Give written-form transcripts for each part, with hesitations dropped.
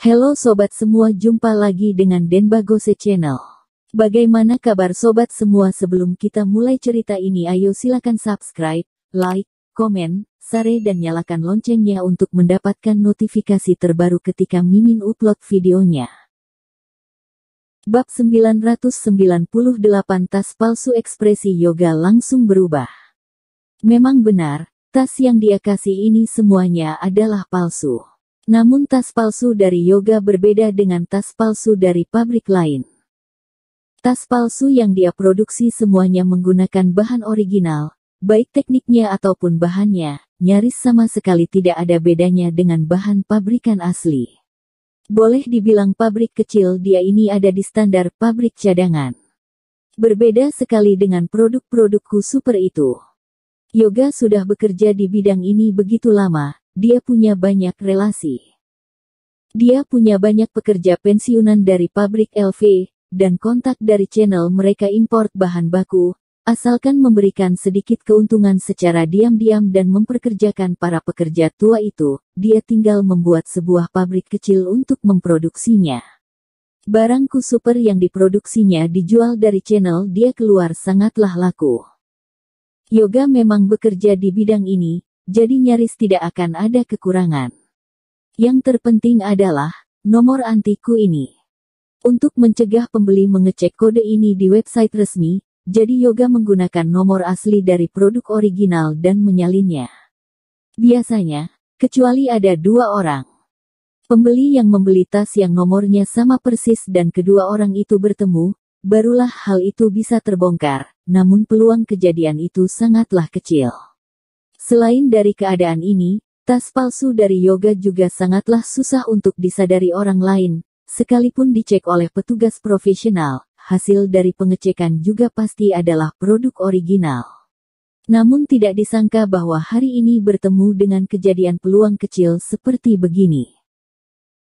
Halo sobat semua, jumpa lagi dengan Denbagose Channel. Bagaimana kabar sobat semua? Sebelum kita mulai cerita ini, ayo silakan subscribe, like, komen, share dan nyalakan loncengnya untuk mendapatkan notifikasi terbaru ketika Mimin upload videonya. Bab 998, tas palsu. Ekspresi Yoga langsung berubah. Memang benar, tas yang dia kasih ini semuanya adalah palsu. Namun tas palsu dari Yoga berbeda dengan tas palsu dari pabrik lain. Tas palsu yang dia produksi semuanya menggunakan bahan original, baik tekniknya ataupun bahannya, nyaris sama sekali tidak ada bedanya dengan bahan pabrikan asli. Boleh dibilang pabrik kecil, dia ini ada di standar pabrik cadangan. Berbeda sekali dengan produk-produkku super itu. Yoga sudah bekerja di bidang ini begitu lama. Dia punya banyak relasi. Dia punya banyak pekerja pensiunan dari pabrik LV, dan kontak dari channel mereka import bahan baku, asalkan memberikan sedikit keuntungan secara diam-diam dan memperkerjakan para pekerja tua itu, dia tinggal membuat sebuah pabrik kecil untuk memproduksinya. Barangku super yang diproduksinya dijual dari channel dia keluar sangatlah laku. Yoga memang bekerja di bidang ini, jadi nyaris tidak akan ada kekurangan. Yang terpenting adalah nomor antiku ini. Untuk mencegah pembeli mengecek kode ini di website resmi, jadi Yoga menggunakan nomor asli dari produk original dan menyalinnya. Biasanya, kecuali ada dua orang pembeli yang membeli tas yang nomornya sama persis dan kedua orang itu bertemu, barulah hal itu bisa terbongkar, namun peluang kejadian itu sangatlah kecil. Selain dari keadaan ini, tas palsu dari Yoga juga sangatlah susah untuk disadari orang lain, sekalipun dicek oleh petugas profesional, hasil dari pengecekan juga pasti adalah produk original. Namun tidak disangka bahwa hari ini bertemu dengan kejadian peluang kecil seperti begini.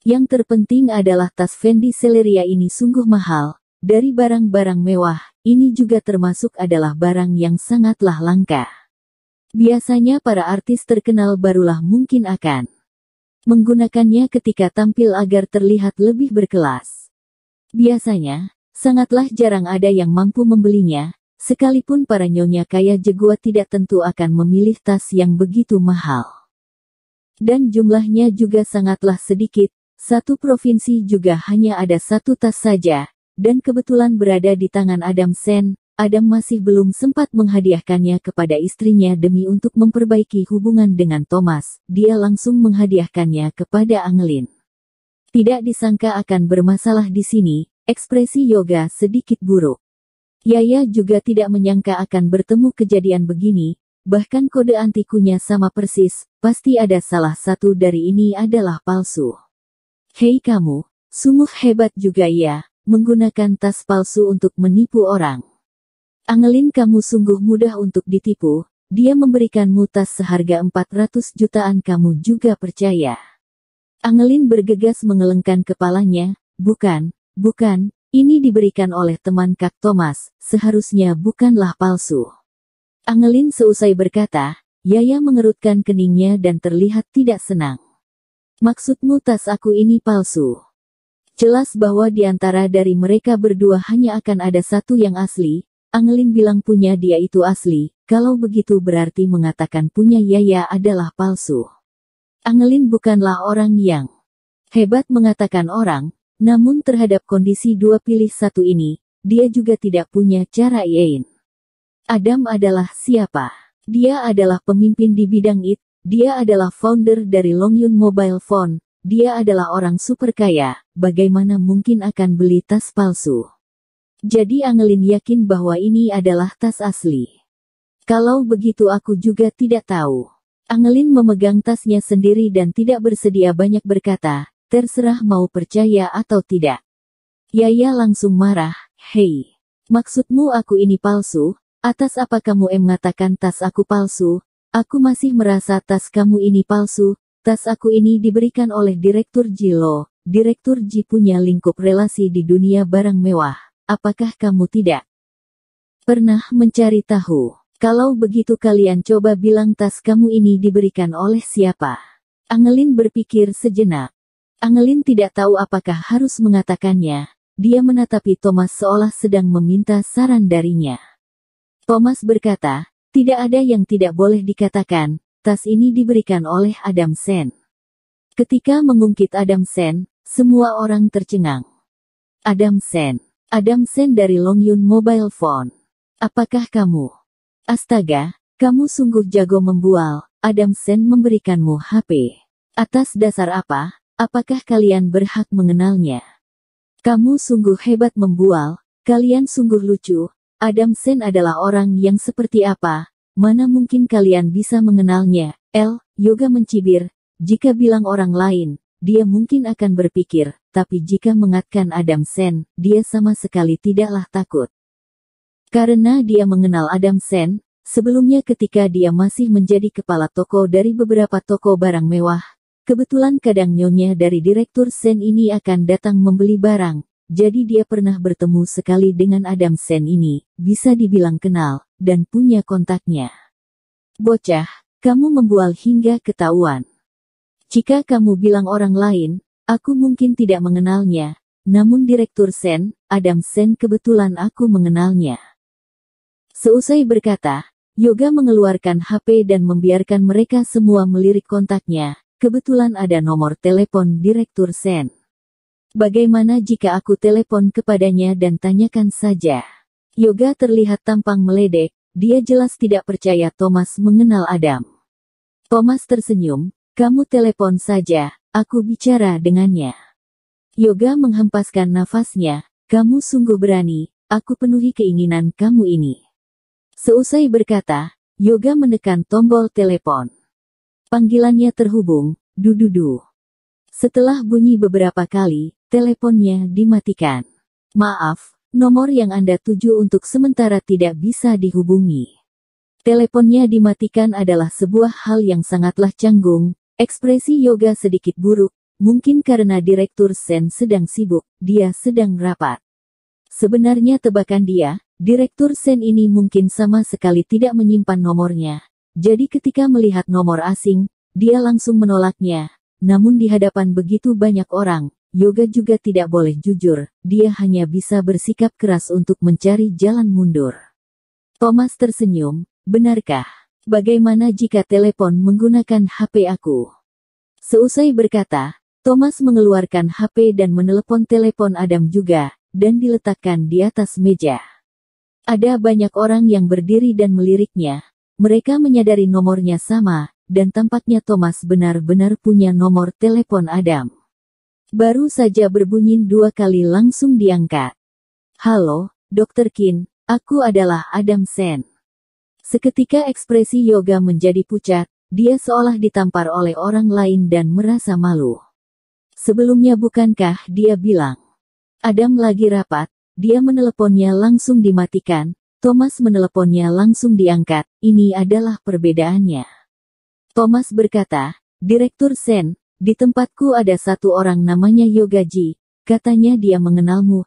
Yang terpenting adalah tas Fendi Celeria ini sungguh mahal, dari barang-barang mewah, ini juga termasuk adalah barang yang sangatlah langka. Biasanya para artis terkenal barulah mungkin akan menggunakannya ketika tampil agar terlihat lebih berkelas. Biasanya, sangatlah jarang ada yang mampu membelinya, sekalipun para nyonya kaya jegua tidak tentu akan memilih tas yang begitu mahal. Dan jumlahnya juga sangatlah sedikit, satu provinsi juga hanya ada satu tas saja, dan kebetulan berada di tangan Adam Sen. Adam masih belum sempat menghadiahkannya kepada istrinya demi untuk memperbaiki hubungan dengan Thomas, dia langsung menghadiahkannya kepada Angelin. Tidak disangka akan bermasalah di sini, ekspresi Yoga sedikit buruk. Yaya juga tidak menyangka akan bertemu kejadian begini, bahkan kode antikunya sama persis, pasti ada salah satu dari ini adalah palsu. Hei kamu, sungguh hebat juga ya, menggunakan tas palsu untuk menipu orang. Angelin, kamu sungguh mudah untuk ditipu, dia memberikanmu tas seharga 400 jutaan kamu juga percaya. Angelin bergegas mengelengkan kepalanya, bukan, ini diberikan oleh teman Kak Thomas, seharusnya bukanlah palsu. Angelin seusai berkata, Yaya mengerutkan keningnya dan terlihat tidak senang. Maksudmu tas aku ini palsu? Jelas bahwa di antara dari mereka berdua hanya akan ada satu yang asli. Angelin bilang punya dia itu asli, kalau begitu berarti mengatakan punya Yaya adalah palsu. Angelin bukanlah orang yang hebat mengatakan orang, namun terhadap kondisi dua pilih satu ini, dia juga tidak punya cara lain. Adam adalah siapa? Dia adalah pemimpin di bidang IT, dia adalah founder dari Longyun Mobile Phone, dia adalah orang super kaya, bagaimana mungkin akan beli tas palsu? Jadi Angelin yakin bahwa ini adalah tas asli. Kalau begitu aku juga tidak tahu. Angelin memegang tasnya sendiri dan tidak bersedia banyak berkata, terserah mau percaya atau tidak. Yaya langsung marah, hei, maksudmu aku ini palsu? Atas apa kamu mengatakan tas aku palsu? Aku masih merasa tas kamu ini palsu. Tas aku ini diberikan oleh Direktur Jilo. Direktur Ji punya lingkup relasi di dunia barang mewah. Apakah kamu tidak pernah mencari tahu? Kalau begitu kalian coba bilang tas kamu ini diberikan oleh siapa? Angelin berpikir sejenak. Angelin tidak tahu apakah harus mengatakannya. Dia menatapi Thomas seolah sedang meminta saran darinya. Thomas berkata, tidak ada yang tidak boleh dikatakan. Tas ini diberikan oleh Adam Sen. Ketika mengungkit Adam Sen, semua orang tercengang. Adam Sen. Adam Sen dari Longyun Mobile Phone. Apakah kamu? Astaga, kamu sungguh jago membual. Adam Sen memberikanmu HP. Atas dasar apa? Apakah kalian berhak mengenalnya? Kamu sungguh hebat membual. Kalian sungguh lucu. Adam Sen adalah orang yang seperti apa? Mana mungkin kalian bisa mengenalnya? Yoga mencibir. Jika bilang orang lain, dia mungkin akan berpikir. Tapi jika mengatkan Adam Sen, dia sama sekali tidaklah takut. Karena dia mengenal Adam Sen, sebelumnya ketika dia masih menjadi kepala toko dari beberapa toko barang mewah, kebetulan kadang nyonya dari Direktur Sen ini akan datang membeli barang, jadi dia pernah bertemu sekali dengan Adam Sen ini, bisa dibilang kenal, dan punya kontaknya. Bocah, kamu membual hingga ketahuan. Jika kamu bilang orang lain, aku mungkin tidak mengenalnya, namun Direktur Sen, Adam Sen kebetulan aku mengenalnya. Seusai berkata, Yoga mengeluarkan HP dan membiarkan mereka semua melirik kontaknya. Kebetulan ada nomor telepon Direktur Sen. Bagaimana jika aku telepon kepadanya dan tanyakan saja? Yoga terlihat tampang meledek, dia jelas tidak percaya Thomas mengenal Adam. Thomas tersenyum, kamu telepon saja, aku bicara dengannya. Yoga menghempaskan nafasnya, kamu sungguh berani, aku penuhi keinginan kamu ini. Seusai berkata, Yoga menekan tombol telepon. Panggilannya terhubung, dududu. Setelah bunyi beberapa kali, teleponnya dimatikan. Maaf, nomor yang Anda tuju untuk sementara tidak bisa dihubungi. Teleponnya dimatikan adalah sebuah hal yang sangatlah canggung. Ekspresi Yoga sedikit buruk, mungkin karena Direktur Sen sedang sibuk, dia sedang rapat. Sebenarnya tebakan dia, Direktur Sen ini mungkin sama sekali tidak menyimpan nomornya. Jadi ketika melihat nomor asing, dia langsung menolaknya. Namun di hadapan begitu banyak orang, Yoga juga tidak boleh jujur, dia hanya bisa bersikap keras untuk mencari jalan mundur. Thomas tersenyum, benarkah? Bagaimana jika telepon menggunakan HP aku? Seusai berkata, Thomas mengeluarkan HP dan menelepon telepon Adam juga, dan diletakkan di atas meja. Ada banyak orang yang berdiri dan meliriknya. Mereka menyadari nomornya sama, dan tampaknya Thomas benar-benar punya nomor telepon Adam. Baru saja berbunyi 2 kali langsung diangkat. Halo, Dr. Qin, aku adalah Adam Sen. Seketika ekspresi Yoga menjadi pucat, dia seolah ditampar oleh orang lain dan merasa malu. Sebelumnya bukankah dia bilang, Adam lagi rapat? Dia meneleponnya langsung dimatikan, Thomas meneleponnya langsung diangkat, ini adalah perbedaannya. Thomas berkata, Direktur Sen, di tempatku ada satu orang namanya Yoga Ji, katanya dia mengenalmu,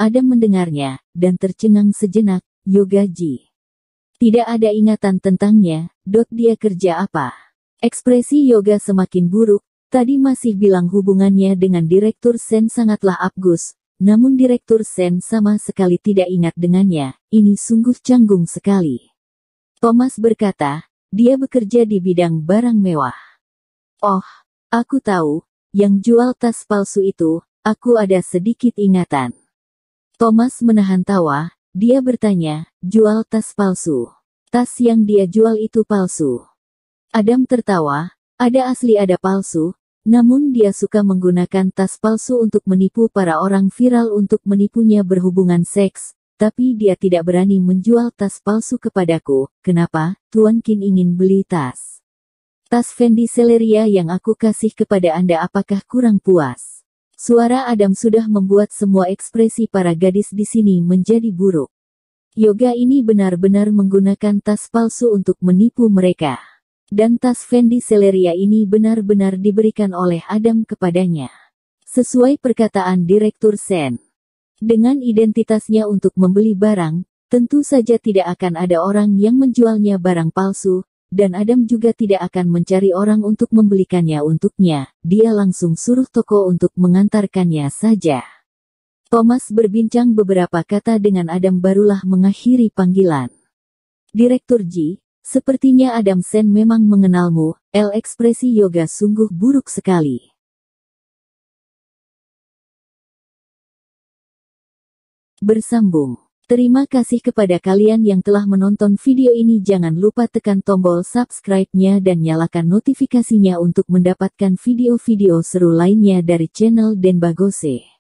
Adam mendengarnya, dan tercengang sejenak, Yoga Ji. Tidak ada ingatan tentangnya, dia kerja apa? Ekspresi Yoga semakin buruk, tadi masih bilang hubungannya dengan Direktur Sen sangatlah abgus. Namun Direktur Sen sama sekali tidak ingat dengannya, ini sungguh canggung sekali. Thomas berkata, dia bekerja di bidang barang mewah. Oh, aku tahu, yang jual tas palsu itu, aku ada sedikit ingatan. Thomas menahan tawa, dia bertanya, jual tas palsu. Tas yang dia jual itu palsu. Adam tertawa, ada asli ada palsu. Namun dia suka menggunakan tas palsu untuk menipu para orang viral untuk menipunya berhubungan seks, tapi dia tidak berani menjual tas palsu kepadaku. Kenapa? Tuan Qin ingin beli tas. Tas Fendi Celeria yang aku kasih kepada Anda apakah kurang puas? Suara Adam sudah membuat semua ekspresi para gadis di sini menjadi buruk. Yoga ini benar-benar menggunakan tas palsu untuk menipu mereka. Dan tas Fendi Celeria ini benar-benar diberikan oleh Adam kepadanya. Sesuai perkataan Direktur Sen. Dengan identitasnya untuk membeli barang, tentu saja tidak akan ada orang yang menjualnya barang palsu, dan Adam juga tidak akan mencari orang untuk membelikannya untuknya, dia langsung suruh toko untuk mengantarkannya saja. Thomas berbincang beberapa kata dengan Adam barulah mengakhiri panggilan. Direktur Ji, sepertinya Adam Sen memang mengenalmu, ekspresi Yoga sungguh buruk sekali. Bersambung. Terima kasih kepada kalian yang telah menonton video ini. Jangan lupa tekan tombol subscribe-nya dan nyalakan notifikasinya untuk mendapatkan video-video seru lainnya dari channel Denbagose.